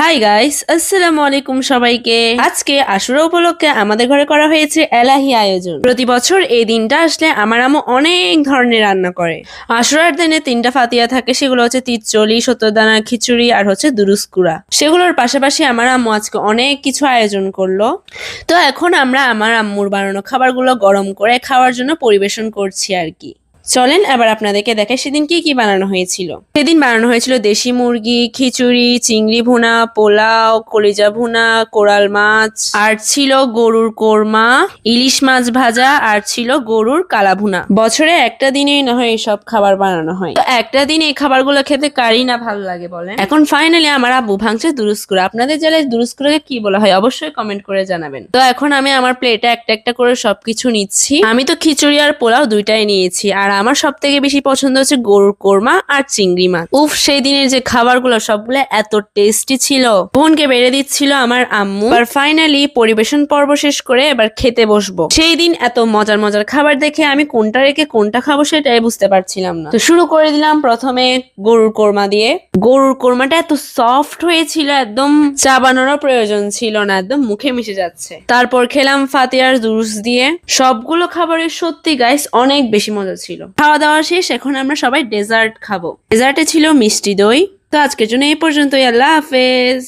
Hi guys, আসসালামু আলাইকুম সবাইকে। আজকে আশুরা উপলক্ষে আমাদের ঘরে করা হয়েছে এলাহি আয়োজন। প্রতি বছর এই দিনটা আসলে আমার আম্মু অনেক ধরনের রান্না করে। আশুরার দিনে 3টা ফাতিয়া থাকে, সেগুলো হচ্ছে তিরচলি, সত্যদানা খিচুড়ি আর হচ্ছে দুরুস্কুরা। সেগুলোর পাশাপাশি আমার আম্মু আজকে অনেক কিছু আয়োজন করলো। তো এখন আমরা আমার আম্মুর বানানো খাবারগুলো গরম করে খাওয়ার জন্য পরিবেশন করছি আর কি। চলেন এবার আপনাদেরকে দেখাই সেদিন কি কি বানানো হয়েছিল। সেদিন বানানো হয়েছিল দেশি মুরগি, খিচুড়ি, চিংড়ি ভুনা, পোলাও, কলিজা ভুনা, কোরাল মাছ, আর ছিল গরুর কোরমা, ইলিশ মাছ ভাজা, আর ছিল গরুর কালা ভুনা। বছরে একটা দিনেই না হয় এসব খাবার বানানো হয়, তো একটা দিন এই খাবারগুলো খেতে কারই না ভালো লাগে বলেন। এখন ফাইনালি আমার আব্বু ভাঙছে দুরুস্কুরা। আপনাদের জেলায় দুরুস্কুরাকে কি বলা হয় অবশ্যই কমেন্ট করে জানাবেন। তো এখন আমি আমার প্লেটে একটা একটা করে সবকিছু নিচ্ছি। আমি তো খিচুড়ি আর পোলাও দুইটাই নিয়েছি, আর আমার সব থেকে বেশি পছন্দ হচ্ছে গরুর কোরমা আর চিংড়ি মাছ। উফ, সেই দিনের যে খাবারগুলো সবগুলো এত টেস্টি ছিল। বোনকে বেড়ে দিচ্ছিল আমার আম্মু। আর ফাইনালি পরিবেশন পর্ব শেষ করে এবার খেতে বসবো। সেই দিন এত মজার মজার খাবার দেখে আমি কোনটা রেখে কোনটা খাবো সেটাই বুঝতে পারছিলাম না। তো শুরু করে দিলাম প্রথমে গরুর কোরমা দিয়ে। গরুর কোরমাটা এত সফট হয়েছিল, একদম চাবানোরও প্রয়োজন ছিল না, একদম মুখে মিশে যাচ্ছে। তারপর খেলাম ফাতিয়ার জুস দিয়ে। সবগুলো খাবারের সত্যি গাইস অনেক বেশি মজা ছিল। খাওয়া দাওয়া শেষ, এখন আমরা সবাই ডেজার্ট খাবো। ডেজার্টে ছিল মিষ্টি দই। তো আজকের জন্য এই পর্যন্তই, আল্লাহ হাফেজ।